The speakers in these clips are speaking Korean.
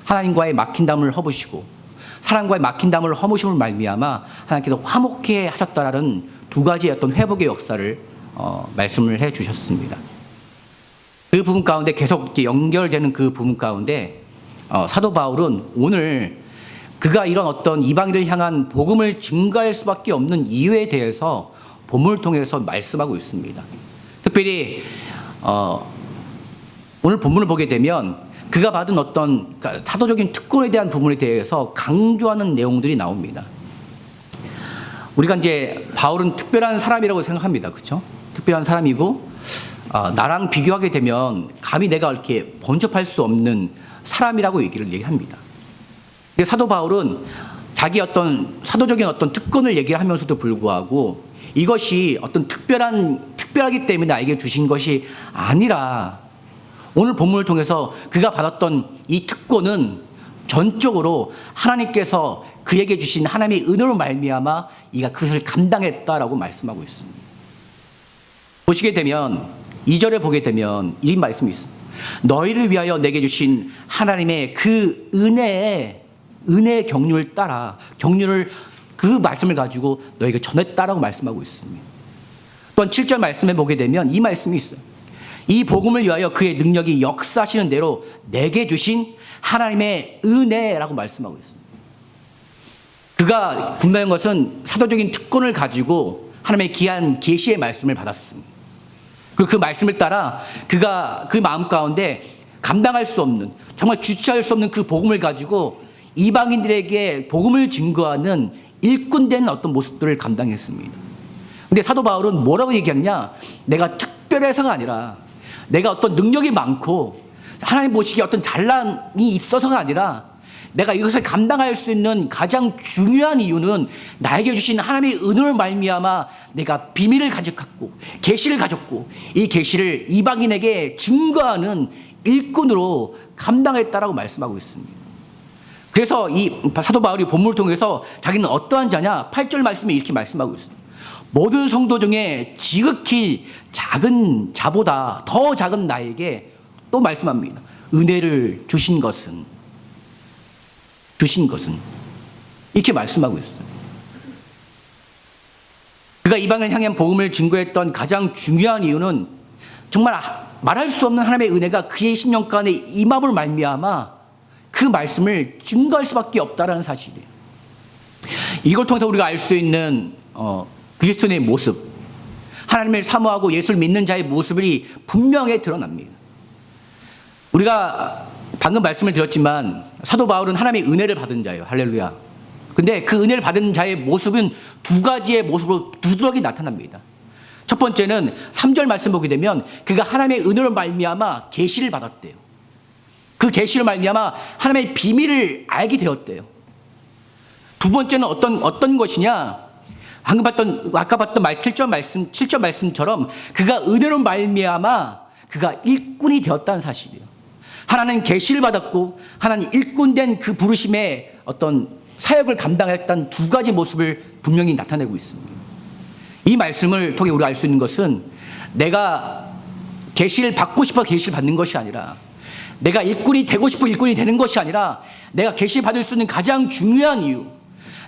하나님과의 막힌 담을 허무시고 사람과의 막힌 담을 허무심을 말미암아 하나님께서 화목해 하셨다라는 두 가지의 어떤 회복의 역사를 말씀을 해 주셨습니다. 그 부분 가운데 계속 이렇게 연결되는 그 부분 가운데 사도 바울은 오늘 그가 이런 어떤 이방인을 향한 복음을 증거할 수밖에 없는 이유에 대해서 본문을 통해서 말씀하고 있습니다. 특별히 오늘 본문을 보게 되면 그가 받은 어떤 사도적인 특권에 대한 부분에 대해서 강조하는 내용들이 나옵니다. 우리가 이제 바울은 특별한 사람이라고 생각합니다. 그렇죠? 특별한 사람이고 나랑 비교하게 되면 감히 내가 이렇게 번접할 수 없는 사람이라고 얘기합니다. 근데 사도 바울은 자기 어떤 사도적인 어떤 특권을 얘기하면서도 불구하고 이것이 어떤 특별하기 때문에 나에게 주신 것이 아니라 오늘 본문을 통해서 그가 받았던 이 특권은 전적으로 하나님께서 그에게 주신 하나님의 은혜로 말미암아 이가 그것을 감당했다라고 말씀하고 있습니다. 보시게 되면 2절에 보게 되면 이 말씀이 있습니다. 너희를 위하여 내게 주신 하나님의 그 은혜의 경륜을 따라 경륜을 그 말씀을 가지고 너에게 전했다라고 말씀하고 있습니다. 또한 7절 말씀에 보게 되면 이 말씀이 있어요. 이 복음을 위하여 그의 능력이 역사하시는 대로 내게 주신 하나님의 은혜라고 말씀하고 있습니다. 그가 분명한 것은 사도적인 특권을 가지고 하나님의 귀한 계시의 말씀을 받았습니다. 그리고 그 말씀을 따라 그가 그 마음 가운데 감당할 수 없는 정말 주체할 수 없는 그 복음을 가지고 이방인들에게 복음을 증거하는 일꾼된 어떤 모습들을 감당했습니다. 근데 사도 바울은 뭐라고 얘기하느냐? 내가 특별해서가 아니라 내가 어떤 능력이 많고 하나님 보시기에 어떤 잘난이 있어서가 아니라 내가 이것을 감당할 수 있는 가장 중요한 이유는 나에게 주신 하나님의 은혜를 말미암아 내가 비밀을 가졌고 계시를 가졌고 이 계시를 이방인에게 증거하는 일꾼으로 감당했다라고 말씀하고 있습니다. 그래서 이 사도 바울이 본문을 통해서 자기는 어떠한 자냐? 8절 말씀에 이렇게 말씀하고 있습니다. 모든 성도 중에 지극히 작은 자보다 더 작은 나에게 또 말씀합니다. 은혜를 주신 것은 이렇게 말씀하고 있어요. 그가 이방을 향한 복음을 증거했던 가장 중요한 이유는 정말 말할 수 없는 하나님의 은혜가 그의 심령 가운데 임함을 말미암아 그 말씀을 증거할 수밖에 없다라는 사실이에요. 이걸 통해서 우리가 알 수 있는 그리스도인의 모습, 하나님을 사모하고 예수를 믿는 자의 모습이 분명히 드러납니다. 우리가 방금 말씀을 드렸지만 사도 바울은 하나님의 은혜를 받은 자예요. 할렐루야. 근데 그 은혜를 받은 자의 모습은 두 가지의 모습으로 두드러기 나타납니다. 첫 번째는 3절 말씀 보게 되면 그가 하나님의 은혜로 말미암아 계시를 받았대요. 그 계시로 말미암아 하나님의 비밀을 알게 되었대요. 두 번째는 어떤 것이냐? 아까 봤던 7절 말씀처럼 그가 은혜로 말미암아 그가 일꾼이 되었다는 사실이에요. 하나는 계시를 받았고 하나는 일꾼된 그 부르심의 어떤 사역을 감당했던 두 가지 모습을 분명히 나타내고 있습니다. 이 말씀을 통해 우리가 알 수 있는 것은 내가 계시를 받고 싶어 계시를 받는 것이 아니라 내가 일꾼이 되고 싶어 일꾼이 되는 것이 아니라 내가 계시 받을 수 있는 가장 중요한 이유,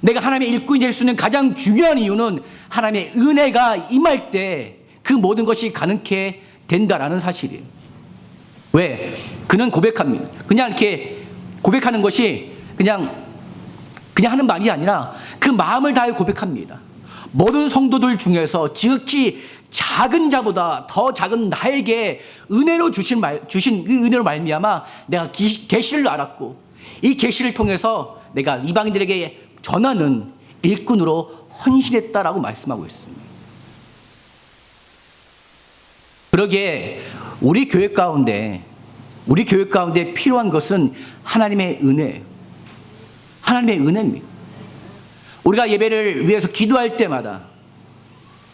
내가 하나님의 일꾼이 될 수 있는 가장 중요한 이유는 하나님의 은혜가 임할 때 그 모든 것이 가능케 된다라는 사실이에요. 왜? 그는 고백합니다. 그냥 이렇게 고백하는 것이 그냥 하는 말이 아니라 그 마음을 다해 고백합니다. 모든 성도들 중에서 지극히 작은 자보다 더 작은 나에게 은혜로 주신 그 은혜로 말미암아 내가 계시를 알았고 이 계시를 통해서 내가 이방인들에게 전하는 일꾼으로 헌신했다라고 말씀하고 있습니다. 그러기에 우리 교회 가운데 필요한 것은 하나님의 은혜예요. 하나님의 은혜입니다. 우리가 예배를 위해서 기도할 때마다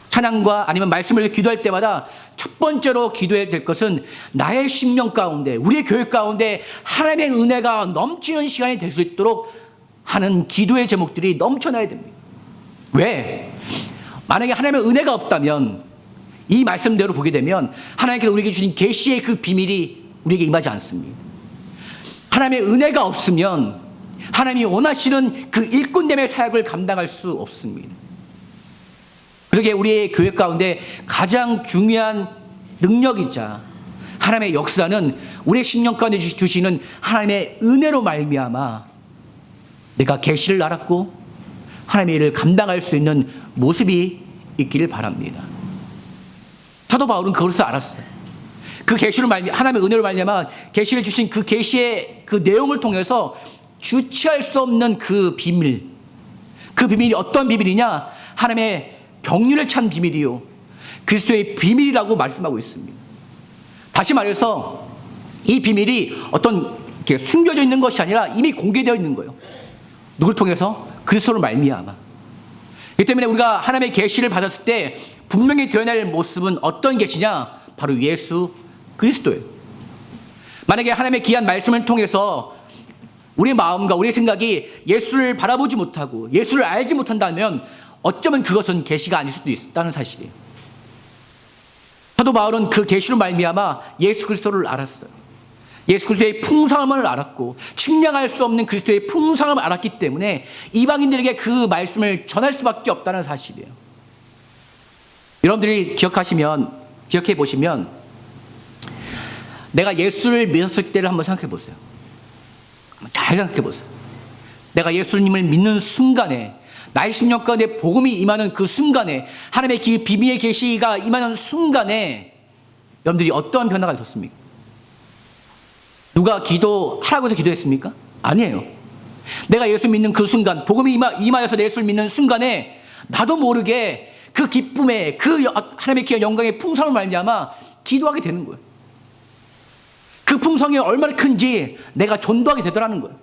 찬양과 아니면 말씀을 기도할 때마다 첫 번째로 기도해야 될 것은 나의 심령 가운데 우리의 교회 가운데 하나님의 은혜가 넘치는 시간이 될 수 있도록 하는 기도의 제목들이 넘쳐나야 됩니다. 왜? 만약에 하나님의 은혜가 없다면 이 말씀대로 보게 되면 하나님께서 우리에게 주신 계시의 그 비밀이 우리에게 임하지 않습니다. 하나님의 은혜가 없으면 하나님이 원하시는 그 일꾼됨의 사역을 감당할 수 없습니다. 그러게 우리의 교회 가운데 가장 중요한 능력이자 하나님의 역사는 우리의 심령 가운데 주시는 하나님의 은혜로 말미암아 내가 계시를 알았고 하나님의 일을 감당할 수 있는 모습이 있기를 바랍니다. 사도 바울은 그것을 알았어요. 그 계시를 하나님의 은혜로 말미암아 계시를 주신 그 계시의 그 내용을 통해서 주체할 수 없는 그 비밀, 그 비밀이 어떤 비밀이냐? 하나님의 병률을 찬 비밀이요 그리스도의 비밀이라고 말씀하고 있습니다. 다시 말해서 이 비밀이 어떤 숨겨져 있는 것이 아니라 이미 공개되어 있는 거예요. 누굴 통해서? 그리스도를 말미암아. 그렇기 때문에 우리가 하나님의 계시를 받았을 때 분명히 드러낼 모습은 어떤 계시냐? 바로 예수 그리스도예요. 만약에 하나님의 귀한 말씀을 통해서 우리의 마음과 우리의 생각이 예수를 바라보지 못하고 예수를 알지 못한다면 어쩌면 그것은 계시가 아닐 수도 있다는 사실이에요. 사도 바울은 그 계시로 말미암아 예수 그리스도를 알았어요. 예수 그리스도의 풍성함을 알았고 측량할 수 없는 그리스도의 풍성함을 알았기 때문에 이방인들에게 그 말씀을 전할 수밖에 없다는 사실이에요. 여러분들이 기억해 보시면 내가 예수를 믿었을 때를 한번 생각해 보세요. 잘 생각해 보세요. 내가 예수님을 믿는 순간에 나의 심령 가운데 복음이 임하는 그 순간에 하나님의 비밀의 계시가 임하는 순간에 여러분들이 어떠한 변화가 있었습니까? 누가 기도하라고 해서 기도했습니까? 아니에요. 내가 예수 믿는 그 순간 복음이 임하여서 내 예수를 믿는 순간에 나도 모르게 그 기쁨에 그 하나님의 귀한 영광의 풍성을 말미암아 기도하게 되는 거예요. 그 풍성이 얼마나 큰지 내가 전도하게 되더라는 거예요.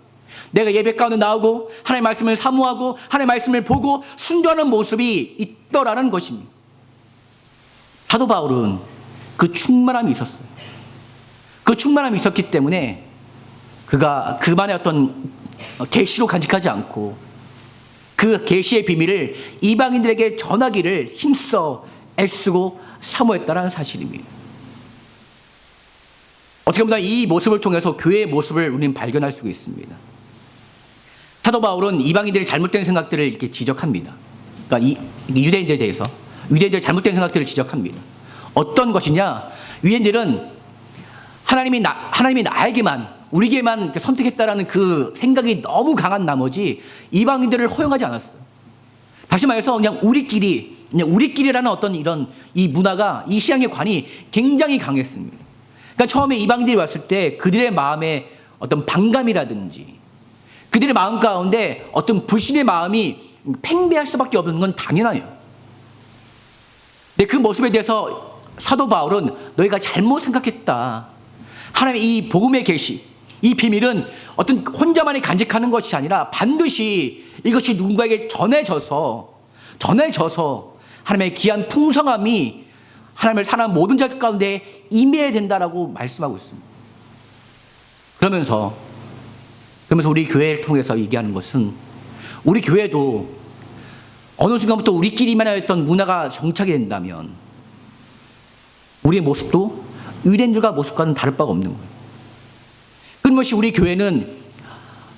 내가 예배 가운데 나오고 하나님의 말씀을 사모하고 하나님의 말씀을 보고 순종하는 모습이 있더라는 것입니다. 사도 바울은 그 충만함이 있었어요. 그 충만함이 있었기 때문에 그가 그만의 어떤 계시로 간직하지 않고 그 계시의 비밀을 이방인들에게 전하기를 힘써 애쓰고 사모했다는 사실입니다. 어떻게 보면 이 모습을 통해서 교회의 모습을 우리는 발견할 수가 있습니다. 사도 바울은 이방인들의 잘못된 생각들을 이렇게 지적합니다. 그러니까 유대인들에 대해서 유대인들의 잘못된 생각들을 지적합니다. 어떤 것이냐? 유대인들은 하나님이 나에게만 우리에게만 선택했다라는 그 생각이 너무 강한 나머지 이방인들을 허용하지 않았어요. 다시 말해서 그냥 우리끼리라는 어떤 이런 이 문화가 이 신앙의 관이 굉장히 강했습니다. 그러니까 처음에 이방인들이 왔을 때 그들의 마음에 어떤 반감이라든지 그들의 마음 가운데 어떤 불신의 마음이 팽배할 수밖에 없는 건 당연해요. 근데 그 모습에 대해서 사도 바울은 너희가 잘못 생각했다. 하나님의 이 복음의 계시, 이 비밀은 어떤 혼자만이 간직하는 것이 아니라 반드시 이것이 누군가에게 전해져서 하나님의 귀한 풍성함이 하나님을 사랑하는 모든 자들 가운데 임해야 된다라고 말씀하고 있습니다. 그러면서 우리 교회를 통해서 얘기하는 것은 우리 교회도 어느 순간부터 우리끼리만 하였던 문화가 정착이 된다면 우리의 모습도 유대인들과 모습과는 다를 바가 없는 거예요. 끊임없이 우리 교회는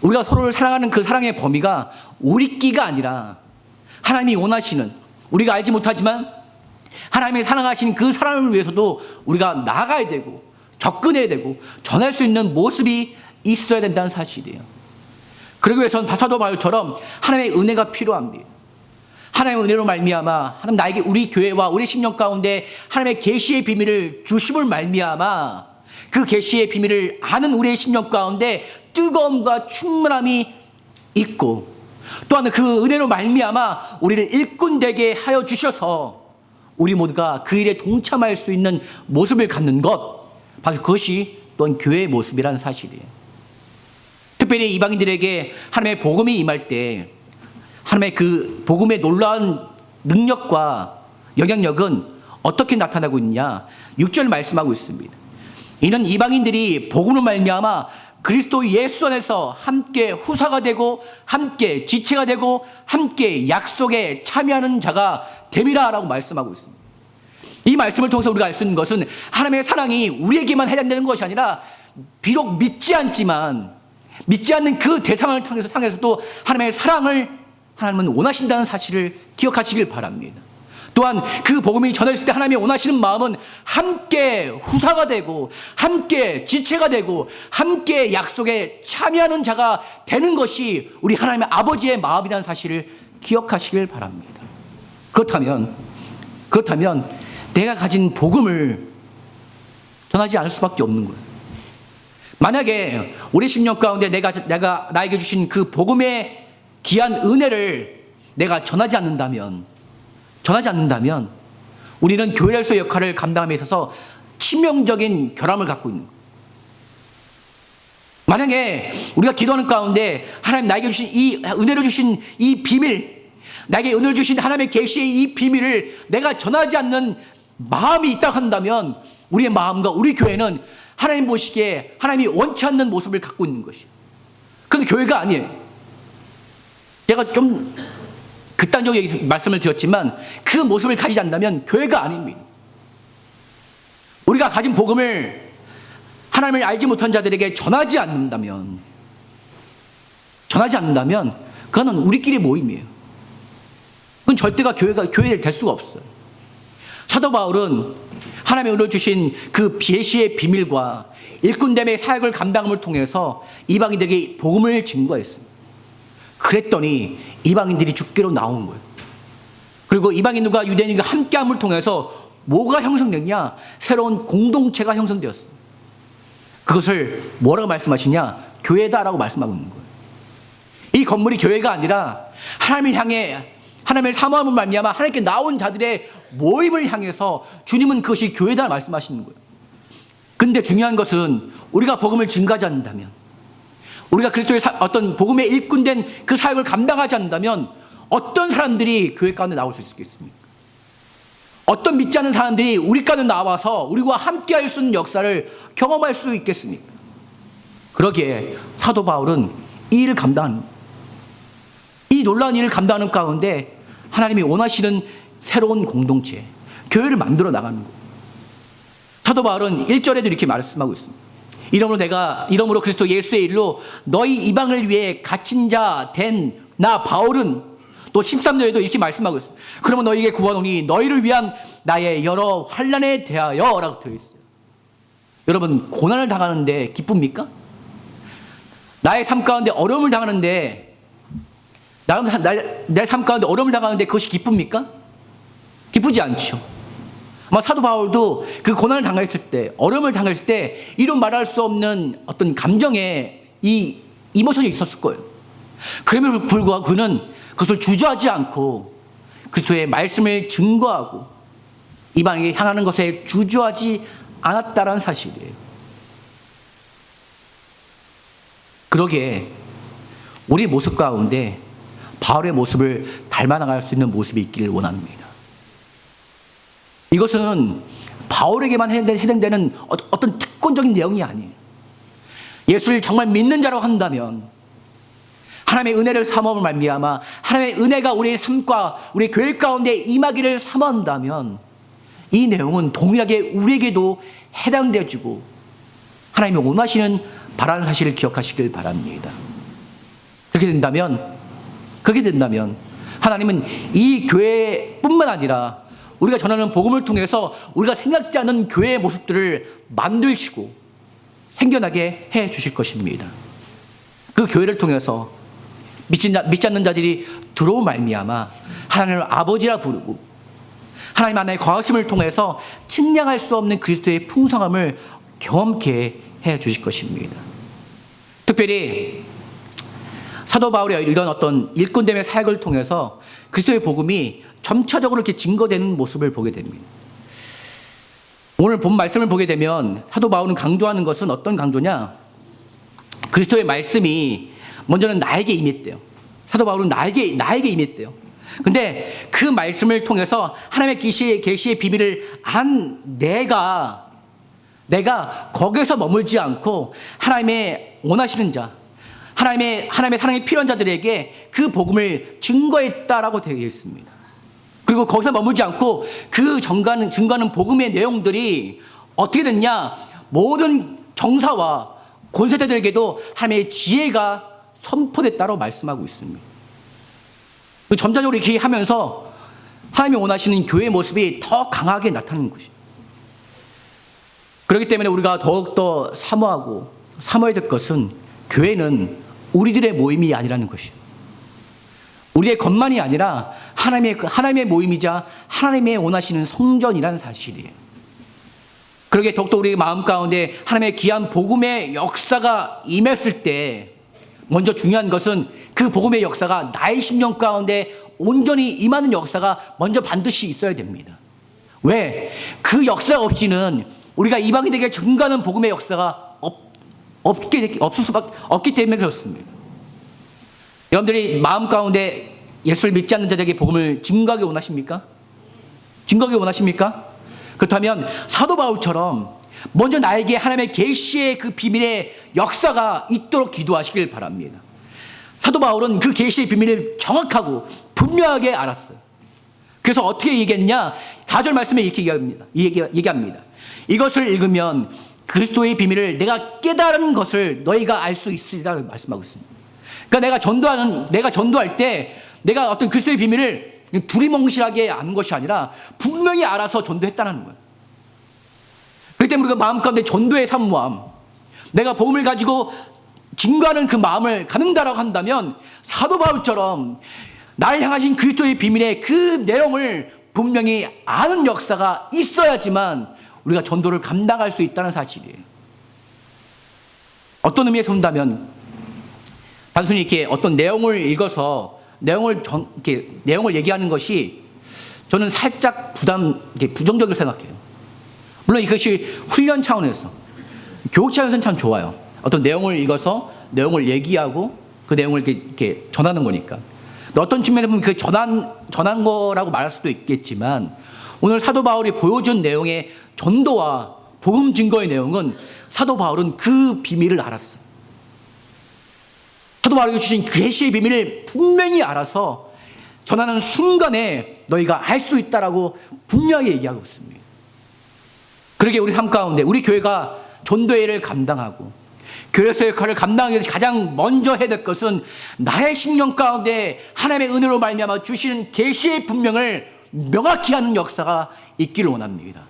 우리가 서로를 사랑하는 그 사랑의 범위가 우리끼가 아니라 하나님이 원하시는 우리가 알지 못하지만 하나님이 사랑하시는 그 사랑을 위해서도 우리가 나아가야 되고 접근해야 되고 전할 수 있는 모습이 있어야 된다는 사실이에요. 그러기 위해서는 사도 바울처럼 하나님의 은혜가 필요합니다. 하나님의 은혜로 말미암아 하나님 나에게 우리 교회와 우리 심령 가운데 하나님의 계시의 비밀을 주심을 말미암아 그 계시의 비밀을 아는 우리의 심령 가운데 뜨거움과 충만함이 있고 또한 그 은혜로 말미암아 우리를 일꾼 되게 하여 주셔서 우리 모두가 그 일에 동참할 수 있는 모습을 갖는 것 바로 그것이 또한 교회의 모습이라는 사실이에요. 특별히 이방인들에게 하나님의 복음이 임할 때 하나님의 그 복음의 놀라운 능력과 영향력은 어떻게 나타나고 있느냐? 6절 말씀하고 있습니다. 이는 이방인들이 복음으로 말미암아 그리스도 예수 안에서 함께 후사가 되고 함께 지체가 되고 함께 약속에 참여하는 자가 됨이라라고 말씀하고 있습니다. 이 말씀을 통해서 우리가 알 수 있는 것은 하나님의 사랑이 우리에게만 해당되는 것이 아니라 비록 믿지 않지만 믿지 않는 그 대상을 상해서도 하나님의 사랑을 하나님은 원하신다는 사실을 기억하시길 바랍니다. 또한 그 복음이 전해질 때 하나님이 원하시는 마음은 함께 후사가 되고 함께 지체가 되고 함께 약속에 참여하는 자가 되는 것이 우리 하나님의 아버지의 마음이라는 사실을 기억하시길 바랍니다. 그렇다면 내가 가진 복음을 전하지 않을 수밖에 없는 거예요. 만약에 우리 심령 가운데 내가 나에게 주신 그 복음의 귀한 은혜를 내가 전하지 않는다면 우리는 교회로서의 역할을 감당함에 있어서 치명적인 결함을 갖고 있는 거예요. 만약에 우리가 기도하는 가운데 하나님 나에게 주신 이 은혜를 주신 이 비밀, 나에게 은혜를 주신 하나님의 계시의 이 비밀을 내가 전하지 않는 마음이 있다고 한다면 우리의 마음과 우리 교회는 하나님 보시기에 하나님이 원치 않는 모습을 갖고 있는 것이에요. 그런데 교회가 아니에요. 제가 좀 극단적인 말씀을 드렸지만 그 모습을 가지지 않는다면 교회가 아닙니다. 우리가 가진 복음을 하나님을 알지 못한 자들에게 전하지 않는다면 그거는 우리끼리 모임이에요. 그건 절대가 교회가 될 수가 없어요. 사도 바울은 하나님의 은혜를 주신 그 계시의 비밀과 일꾼됨의 사역을 감당함을 통해서 이방인들에게 복음을 증거했습니다. 그랬더니 이방인들이 죽기로 나온 거예요. 그리고 이방인들과 유대인과 함께함을 통해서 뭐가 형성됐냐? 새로운 공동체가 형성되었어요. 그것을 뭐라고 말씀하시냐? 교회다라고 말씀하고 있는 거예요. 이 건물이 교회가 아니라 하나님을 향해 하나님을 사모함을 말미암아 하나님께 나온 자들의 모임을 향해서 주님은 그것이 교회다 말씀하시는 거예요. 근데 중요한 것은 우리가 복음을 증가하지 않는다면, 우리가 그리스도의 어떤 복음에 일꾼된 그 사역을 감당하지 않는다면 어떤 사람들이 교회 가운데 나올 수 있겠습니까? 어떤 믿지 않는 사람들이 우리 가운데 나와서 우리와 함께할 수 있는 역사를 경험할 수 있겠습니까? 그러기에 사도 바울은 이 일을 감당하는, 이 놀라운 일을 감당하는 가운데 하나님이 원하시는 새로운 공동체, 교회를 만들어 나가는 거예요. 사도 바울은 1절에도 이렇게 말씀하고 있습니다. 이러므로 그리스도 예수의 일로 너희 이방을 위해 갇힌 자 된 나 바울은, 또 13절에도 이렇게 말씀하고 있습니다. 그러면 너희에게 구하노니 너희를 위한 나의 여러 환난에 대하여 라고 되어 있어요. 여러분, 고난을 당하는데 기쁩니까? 나의 삶 가운데 어려움을 당하는데, 내 삶 가운데 어려움을 당하는데 그것이 기쁩니까? 기쁘지 않죠. 아마 사도 바울도 그 고난을 당했을 때, 어려움을 당했을 때 이루 말할 수 없는 어떤 감정의 이 이모션이 있었을 거예요. 그럼에도 불구하고 그는 그것을 주저하지 않고 그리스도의 말씀을 증거하고 이방에게 향하는 것에 주저하지 않았다라는 사실이에요. 그러기에 우리 모습 가운데 바울의 모습을 닮아 나갈 수 있는 모습이 있기를 원합니다. 이것은 바울에게만 해당되는 어떤 특권적인 내용이 아니에요. 예수를 정말 믿는 자라고 한다면, 하나님의 은혜를 사모함을 말미암아 하나님의 은혜가 우리의 삶과 우리 교회 가운데 임하기를 사모한다면 이 내용은 동일하게 우리에게도 해당되어지고 하나님이 원하시는 바라는 사실을 기억하시길 바랍니다. 그렇게 된다면 하나님은 이 교회뿐만 아니라 우리가 전하는 복음을 통해서 우리가 생각지 않은 교회의 모습들을 만들시고 생겨나게 해 주실 것입니다. 그 교회를 통해서 믿지 않는 자들이 들어오 말미암아 하나님을 아버지라 부르고 하나님 하나의 과하심을 통해서 측량할 수 없는 그리스도의 풍성함을 경험케 해 주실 것입니다. 특별히 사도 바울의 이런 어떤 일꾼됨의 사역을 통해서 그리스도의 복음이 점차적으로 이렇게 증거되는 모습을 보게 됩니다. 오늘 본 말씀을 보게 되면 사도 바울은 강조하는 것은 어떤 강조냐? 그리스도의 말씀이 먼저는 나에게 임했대요. 사도 바울은 나에게 임했대요. 근데 그 말씀을 통해서 하나님의 계시의 비밀을 안 내가 거기에서 머물지 않고 하나님의 원하시는 자, 하나님의 사랑이 필요한 자들에게 그 복음을 증거했다라고 되어 있습니다. 그리고 거기서 머물지 않고 그 증거하는 복음의 내용들이 어떻게 됐냐? 모든 정사와 권세자들에게도 하나님의 지혜가 선포됐다고 말씀하고 있습니다. 점차적으로 이렇게 하면서 하나님이 원하시는 교회의 모습이 더 강하게 나타나는 것이죠. 그렇기 때문에 우리가 더욱더 사모해야 될 것은 교회는 우리들의 모임이 아니라는 것이에요. 우리의 것만이 아니라 하나님의 모임이자 하나님의 원하시는 성전이라는 사실이에요. 그러기에 더욱더 우리의 마음 가운데 하나님의 귀한 복음의 역사가 임했을 때 먼저 중요한 것은 그 복음의 역사가 나의 심령 가운데 온전히 임하는 역사가 먼저 반드시 있어야 됩니다. 왜? 그 역사 없이는 우리가 이방인에게 증거하는 복음의 역사가 없을 수밖에 없기 때문에 그렇습니다. 여러분들이 마음 가운데 예수를 믿지 않는 자들에게 복음을 증거하기 원하십니까? 증거하기 원하십니까? 그렇다면 사도 바울처럼 먼저 나에게 하나님의 계시의 그 비밀의 역사가 있도록 기도하시길 바랍니다. 사도 바울은 그 계시의 비밀을 정확하고 분명하게 알았어요. 그래서 어떻게 얘기했냐? 4절 말씀에 이렇게 얘기합니다. 이것을 읽으면 그리스도의 비밀을 내가 깨달은 것을 너희가 알 수 있으리라 말씀하고 있습니다. 그러니까 내가 전도할 때 내가 어떤 그리스도의 비밀을 두리뭉실하게 아는 것이 아니라 분명히 알아서 전도했다는 거예요. 그렇기 때문에 우리가 마음 가운데 전도의 사모함, 내가 복음을 가지고 증거하는 그 마음을 갖는다라고 한다면 사도 바울처럼 나를 향하신 그리스도의 비밀의 그 내용을 분명히 아는 역사가 있어야지만 우리가 전도를 감당할 수 있다는 사실이에요. 어떤 의미에서 본다면 단순히 이렇게 어떤 내용을 읽어서 내용을 얘기하는 것이 저는 살짝 부정적으로 생각해요. 물론 이것이 훈련 차원에서, 교육 차원에서는 참 좋아요. 어떤 내용을 읽어서 내용을 얘기하고 그 내용을 이렇게 전하는 거니까. 어떤 측면에 보면 그 전한 거라고 말할 수도 있겠지만 오늘 사도 바울이 보여준 내용의 전도와 복음 증거의 내용은 사도 바울은 그 비밀을 알았어요. 사도 바울이 주신 계시의 비밀을 분명히 알아서 전하는 순간에 너희가 알 수 있다라고 분명히 얘기하고 있습니다. 그러기에 우리 삶 가운데 우리 교회가 전도의 일을 감당하고 교회에서 역할을 감당하기 위해서 가장 먼저 해야 될 것은 나의 심령 가운데 하나님의 은혜로 말미암아 주시는 계시의 분명을 명확히 하는 역사가 있기를 원합니다.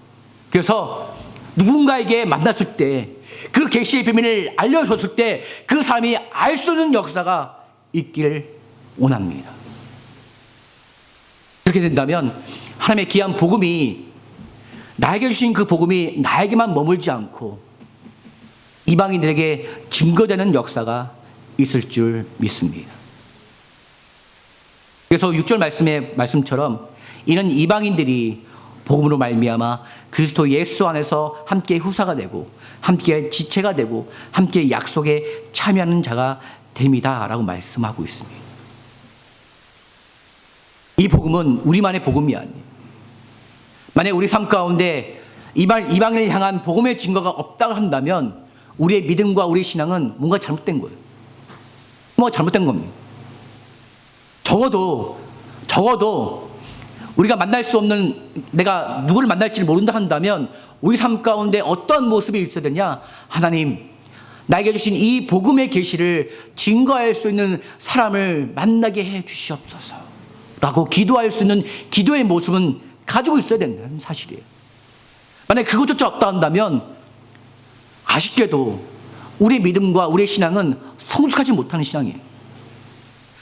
그래서 누군가에게 만났을 때 그 계시의 비밀을 알려줬을 때 그 사람이 알 수 있는 역사가 있기를 원합니다. 그렇게 된다면 하나님의 귀한 복음이 나에게 주신 그 복음이 나에게만 머물지 않고 이방인들에게 증거되는 역사가 있을 줄 믿습니다. 그래서 6절 말씀처럼 이는 이방인들이 복음으로 말미암아 그리스도 예수 안에서 함께 후사가 되고 함께 지체가 되고 함께 약속에 참여하는 자가 됨이다라고 말씀하고 있습니다. 이 복음은 우리만의 복음이 아니에요. 만약 우리 삶 가운데 이방인을 향한 복음의 증거가 없다고 한다면 우리의 믿음과 우리의 신앙은 뭔가 잘못된 거예요. 뭔가 잘못된 겁니다. 적어도 우리가 만날 수 없는, 내가 누구를 만날지 모른다 한다면 우리 삶 가운데 어떤 모습이 있어야 되냐? 하나님, 나에게 주신 이 복음의 계시를 증거할 수 있는 사람을 만나게 해 주시옵소서 라고 기도할 수 있는 기도의 모습은 가지고 있어야 된다는 사실이에요. 만약 그것조차 없다 한다면 아쉽게도 우리의 믿음과 우리의 신앙은 성숙하지 못하는 신앙이에요.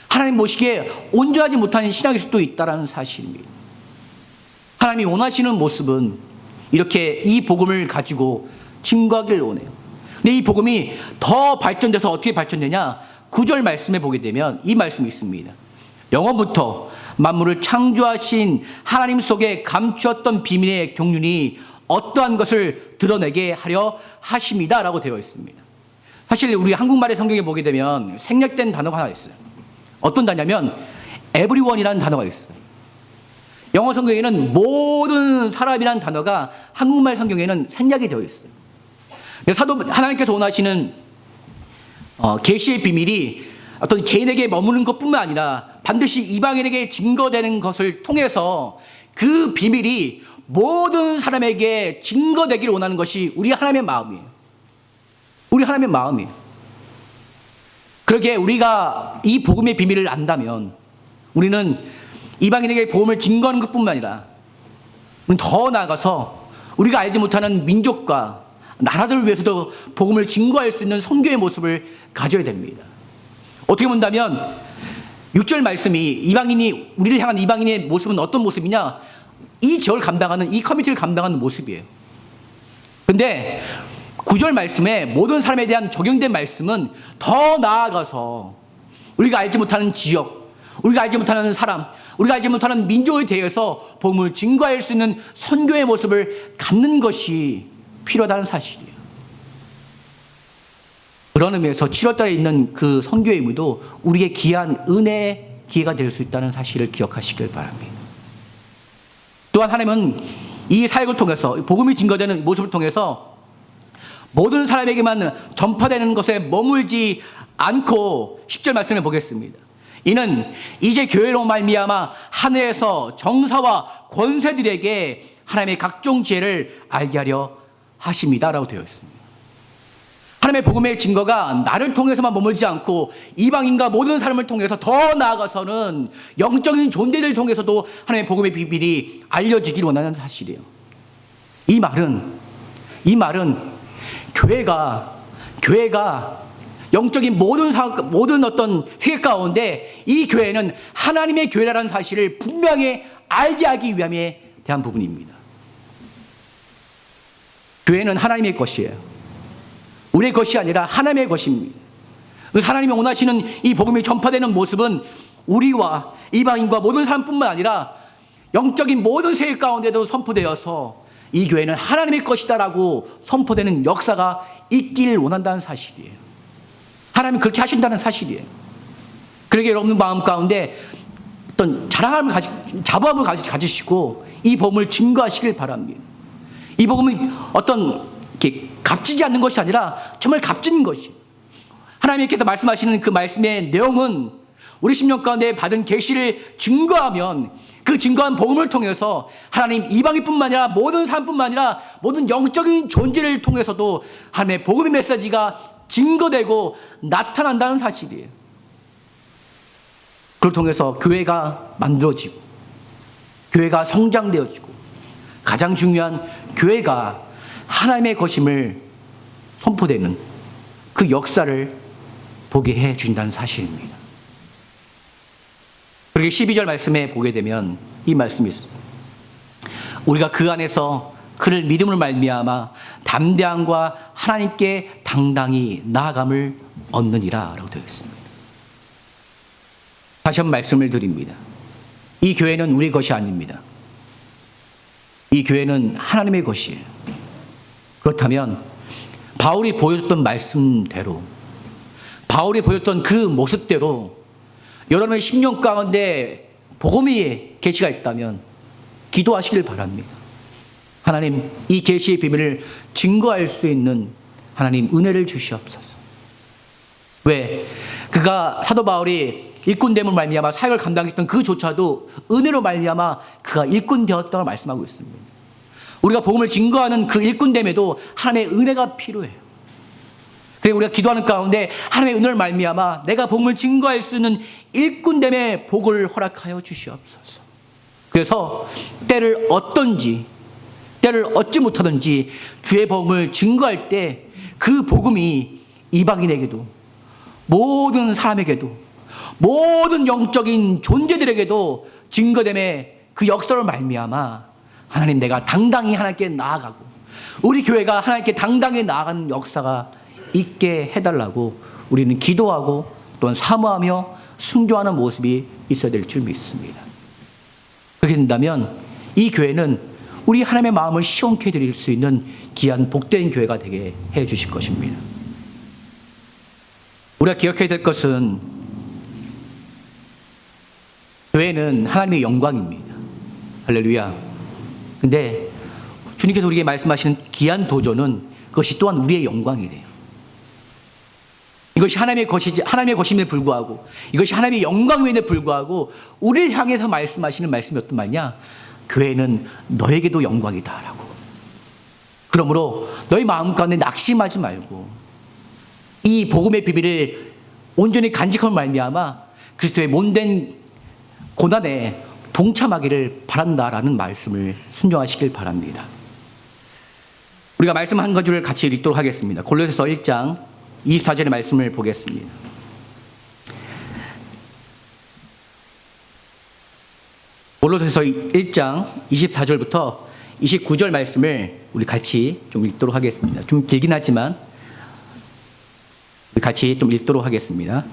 하나님 모시기에 온전하지 못하는 신앙일 수도 있다는 사실입니다. 하나님이 원하시는 모습은 이렇게 이 복음을 가지고 증거하기를 원해요. 근데 이 복음이 더 발전돼서 어떻게 발전되냐? 9절 말씀에 보게 되면 이 말씀이 있습니다. 영원부터 만물을 창조하신 하나님 속에 감추었던 비밀의 경륜이 어떠한 것을 드러내게 하려 하심이다 라고 되어 있습니다. 사실 우리 한국말의 성경에 보게 되면 생략된 단어가 하나 있어요. 어떤 단어냐면 everyone이라는 단어가 있어요. 영어 성경에는 모든 사람이라는 단어가 한국말 성경에는 생략이 되어 있어요. 사도 하나님께서 원하시는 계시의 비밀이 어떤 개인에게 머무는 것뿐만 아니라 반드시 이방인에게 증거되는 것을 통해서 그 비밀이 모든 사람에게 증거되기를 원하는 것이 우리 하나님의 마음이에요. 우리 하나님의 마음이에요. 그러기에 우리가 이 복음의 비밀을 안다면 우리는 이방인에게 복음을 증거하는 것뿐만 아니라 더 나아가서 우리가 알지 못하는 민족과 나라들을 위해서도 복음을 증거할 수 있는 선교의 모습을 가져야 됩니다. 어떻게 본다면 6절 말씀이 우리를 향한 이방인의 모습은 어떤 모습이냐? 이 지역을 감당하는, 이 커뮤니티를 감당하는 모습이에요. 그런데 9절 말씀에 모든 사람에 대한 적용된 말씀은 더 나아가서 우리가 알지 못하는 지역, 우리가 알지 못하는 사람, 우리가 알지 못하는 민족에 대해서 복음을 증거할 수 있는 선교의 모습을 갖는 것이 필요하다는 사실이에요. 그런 의미에서 7월 달에 있는 그 선교의 의무도 우리의 귀한 은혜의 기회가 될 수 있다는 사실을 기억하시길 바랍니다. 또한 하나님은 이 사역을 통해서, 복음이 증거되는 모습을 통해서 모든 사람에게만 전파되는 것에 머물지 않고 10절 말씀을 보겠습니다. 이는 이제 교회로 말미암아 하늘에서 정사와 권세들에게 하나님의 각종 지혜를 알게 하려 하십니다라고 되어 있습니다. 하나님의 복음의 증거가 나를 통해서만 머물지 않고 이방인과 모든 사람을 통해서 더 나아가서는 영적인 존재들을 통해서도 하나님의 복음의 비밀이 알려지기를 원하는 사실이에요. 이 말은 교회가 영적인 모든 어떤 세계 가운데 이 교회는 하나님의 교회라는 사실을 분명히 알게 하기 위함에 대한 부분입니다. 교회는 하나님의 것이에요. 우리의 것이 아니라 하나님의 것입니다. 그래서 하나님이 원하시는 이 복음이 전파되는 모습은 우리와 이방인과 모든 사람뿐만 아니라 영적인 모든 세계 가운데도 선포되어서 이 교회는 하나님의 것이다라고 선포되는 역사가 있기를 원한다는 사실이에요. 하나님이 그렇게 하신다는 사실이에요. 그러기에 여러분 마음 가운데 어떤 자부함을 가지시고 이 복음을 증거하시길 바랍니다. 이 복음은 어떤 이렇게 값지지 않는 것이 아니라 정말 값진 것이에요. 하나님께서 말씀하시는 그 말씀의 내용은 우리 10년 가운데 받은 계시를 증거하면 그 증거한 복음을 통해서 하나님 이방인뿐만 아니라 모든 사람뿐만 아니라 모든 영적인 존재를 통해서도 하나님의 복음의 메시지가 증거되고 나타난다는 사실이에요. 그걸 통해서 교회가 만들어지고 교회가 성장되어지고 가장 중요한 교회가 하나님의 것임을 선포되는 그 역사를 보게 해 주신다는 사실입니다. 그렇게 12절 말씀에 보게 되면 이 말씀이 있습니다. 우리가 그 안에서 그를 믿음으로 말미암아 담대함과 하나님께 당당히 나아감을 얻느니라 라고 되어 있습니다. 다시 한번 말씀을 드립니다. 이 교회는 우리 것이 아닙니다. 이 교회는 하나님의 것이에요. 그렇다면 바울이 보였던 말씀대로, 바울이 보였던 그 모습대로 여러분의 10년 가운데 복음의 계시가 있다면 기도하시길 바랍니다. 하나님, 이 계시의 비밀을 증거할 수 있는 하나님 은혜를 주시옵소서. 왜? 그가 사도 바울이 일꾼됨을 말미암아 사역을 감당했던 그조차도 은혜로 말미암아 그가 일꾼 되었다고 말씀하고 있습니다. 우리가 복음을 증거하는 그 일꾼됨에도 하나님의 은혜가 필요해요. 그래서 우리가 기도하는 가운데 하나님의 은혜를 말미암아 내가 복음을 증거할 수 있는 일꾼됨의 복을 허락하여 주시옵소서. 그래서 때를 얻지 못하든지 주의 복음을 증거할 때 그 복음이 이방인에게도 모든 사람에게도 모든 영적인 존재들에게도 증거됨의 그 역사를 말미암아 하나님, 내가 당당히 하나님께 나아가고 우리 교회가 하나님께 당당히 나아가는 역사가 있게 해달라고 우리는 기도하고 또한 사모하며 순종하는 모습이 있어야 될 줄 믿습니다. 그렇게 된다면 이 교회는 우리 하나님의 마음을 시원케 드릴 수 있는 귀한 복된 교회가 되게 해 주실 것입니다. 우리가 기억해야 될 것은 교회는 하나님의 영광입니다. 할렐루야. 근데 주님께서 우리에게 말씀하시는 귀한 도전은 그것이 또한 우리의 영광이래요. 이것이 하나님의 것임에 불구하고, 이것이 하나님의 영광임에 불구하고 우리를 향해서 말씀하시는 말씀이 어떤 말이냐? 교회는 너에게도 영광이다라고. 그러므로 너희 마음 가운데 낙심하지 말고 이 복음의 비밀을 온전히 간직함을 말미암아 그리스도의 몸된 고난에 동참하기를 바란다라는 말씀을 순종하시길 바랍니다. 우리가 말씀 한 가지를 같이 읽도록 하겠습니다. 골로새서 1장 24절의 말씀을 보겠습니다. 골로새서 1장 24절부터 29절 말씀을 우리 같이 좀 읽도록 하겠습니다. 좀 길긴 하지만 우리 같이 좀 읽도록 하겠습니다.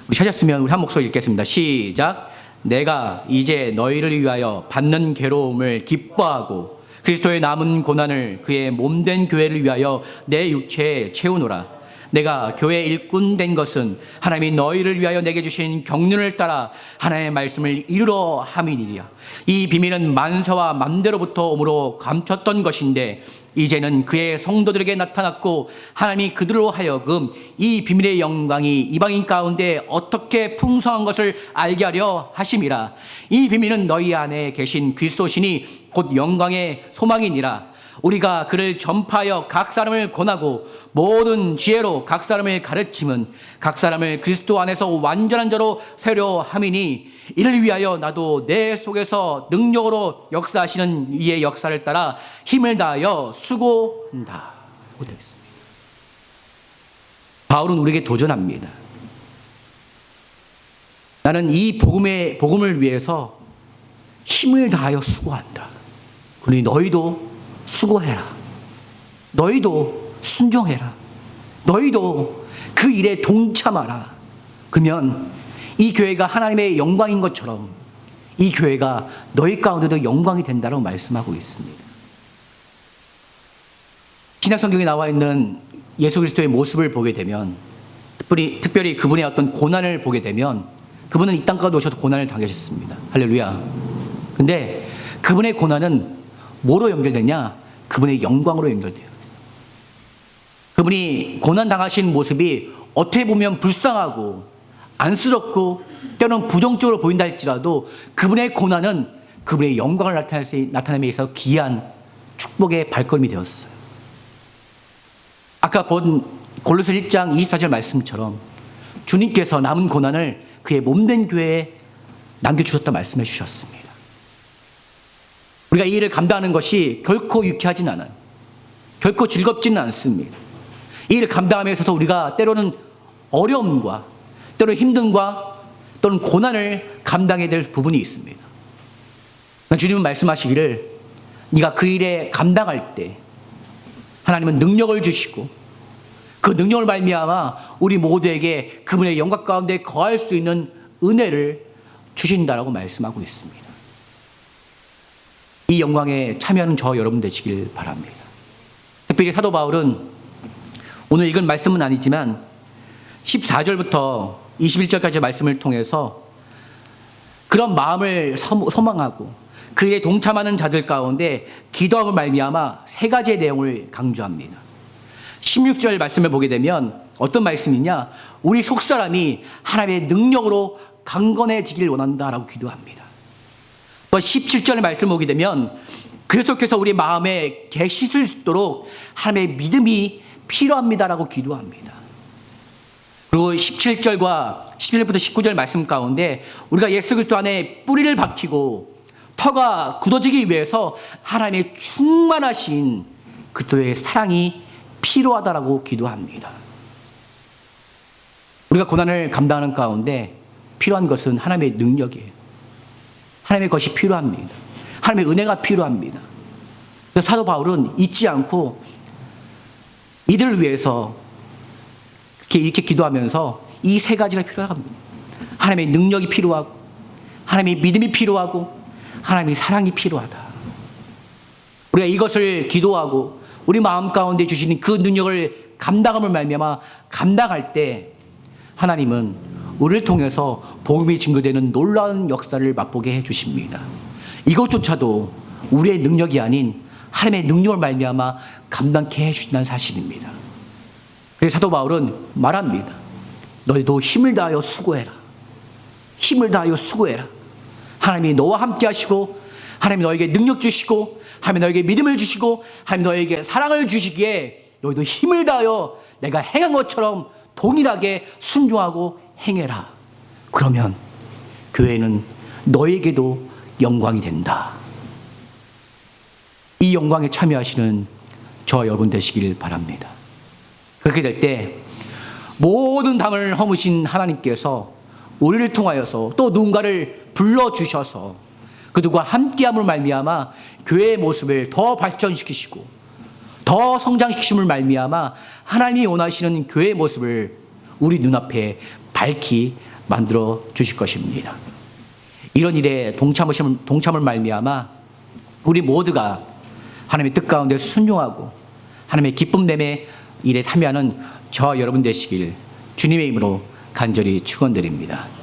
우리 찾았으면 우리 한 목소리 읽겠습니다. 시작. 내가 이제 너희를 위하여 받는 괴로움을 기뻐하고 그리스도의 남은 고난을 그의 몸된 교회를 위하여 내 육체에 채우노라. 내가 교회 일꾼 된 것은 하나님이 너희를 위하여 내게 주신 경륜을 따라 하나님의 말씀을 이루러 함이니라. 이 비밀은 만세와 만대로부터 오므로 감췄던 것인데 이제는 그의 성도들에게 나타났고 하나님이 그들로 하여금 이 비밀의 영광이 이방인 가운데 어떻게 풍성한 것을 알게 하려 하심이라. 이 비밀은 너희 안에 계신 그리스도시니 곧 영광의 소망이니라. 우리가 그를 전파하여 각 사람을 권하고 모든 지혜로 각 사람을 가르침은 각 사람을 그리스도 안에서 완전한 자로 세려 함이니 이를 위하여 나도 내 속에서 능력으로 역사하시는 이의 역사를 따라 힘을 다하여 수고한다. 바울은 우리에게 도전합니다. 나는 이 복음을 위해서 힘을 다하여 수고한다. 그러니 너희도 수고해라. 너희도 순종해라. 너희도 그 일에 동참하라. 그러면 이 교회가 하나님의 영광인 것처럼 이 교회가 너희 가운데도 영광이 된다고 말씀하고 있습니다. 신약성경에 나와 있는 예수 그리스도의 모습을 보게 되면 특별히 그분의 어떤 고난을 보게 되면 그분은 이 땅 가운데 오셔서 고난을 당하셨습니다. 할렐루야. 근데 그분의 고난은 뭐로 연결되냐? 그분의 영광으로 연결돼요. 그분이 고난 당하신 모습이 어떻게 보면 불쌍하고 안쓰럽고 때로는 부정적으로 보인다 할지라도 그분의 고난은 그분의 영광을 나타내기 위해서 귀한 축복의 발걸음이 되었어요. 아까 본 골로새 1장 24절 말씀처럼 주님께서 남은 고난을 그의 몸된 교회에 남겨주셨다 말씀해 주셨습니다. 우리가 이 일을 감당하는 것이 결코 유쾌하진 않아요. 결코 즐겁지는 않습니다. 이 일을 감당함에 있어서 우리가 때로는 어려움과 때로는 힘듦과 또는 고난을 감당해야 될 부분이 있습니다. 주님은 말씀하시기를 네가 그 일에 감당할 때 하나님은 능력을 주시고 그 능력을 말미암아 우리 모두에게 그분의 영광 가운데 거할 수 있는 은혜를 주신다라고 말씀하고 있습니다. 이 영광에 참여하는 저 여러분 되시길 바랍니다. 특별히 사도 바울은 오늘 읽은 말씀은 아니지만 14절부터 21절까지 말씀을 통해서 그런 마음을 소망하고 그 일에 동참하는 자들 가운데 기도함을 말미암아 세 가지의 내용을 강조합니다. 16절 말씀을 보게 되면 어떤 말씀이냐? 우리 속사람이 하나님의 능력으로 강건해지길 원한다라고 기도합니다. 또 17절의 말씀을 보게 되면 그리스도께서 우리 마음에 계시실 수 있도록 하나님의 믿음이 필요합니다라고 기도합니다. 그리고 17절과 17절부터 19절 말씀 가운데 우리가 예수 그리스도 안에 뿌리를 박히고 터가 굳어지기 위해서 하나님의 충만하신 그리스도의 사랑이 필요하다라고 기도합니다. 우리가 고난을 감당하는 가운데 필요한 것은 하나님의 능력이에요. 하나님의 것이 필요합니다. 하나님의 은혜가 필요합니다. 그래서 사도 바울은 잊지 않고 이들을 위해서 이렇게 기도하면서 이 세 가지가 필요합니다. 하나님의 능력이 필요하고 하나님의 믿음이 필요하고 하나님의 사랑이 필요하다. 우리가 이것을 기도하고 우리 마음 가운데 주시는 그 능력을 감당함을 말미암아 감당할 때 하나님은 우리를 통해서 복음이 증거되는 놀라운 역사를 맛보게 해주십니다. 이것조차도 우리의 능력이 아닌 하나님의 능력을 말미암아 감당케 해주신다는 사실입니다. 그래서 사도 바울은 말합니다. 너희도 힘을 다하여 수고해라. 힘을 다하여 수고해라. 하나님이 너와 함께 하시고 하나님이 너에게 능력 주시고 하나님이 너에게 믿음을 주시고 하나님이 너에게 사랑을 주시기에 너희도 힘을 다하여 내가 행한 것처럼 동일하게 순종하고 행해라. 그러면 교회는 너에게도 영광이 된다. 이 영광에 참여하시는 저 여러분 되시길 바랍니다. 그렇게 될 때 모든 담을 허무신 하나님께서 우리를 통하여서 또 누군가를 불러주셔서 그들과 함께함을 말미암아 교회의 모습을 더 발전시키시고 더 성장시키심을 말미암아 하나님이 원하시는 교회의 모습을 우리 눈앞에 밝히 만들어 주실 것입니다. 이런 일에 동참을 말미암아 우리 모두가 하나님의 뜻 가운데 순종하고 하나님의 기쁨 내매 일에 참여하는 저 여러분 되시길 주님의 이름으로 간절히 축원드립니다.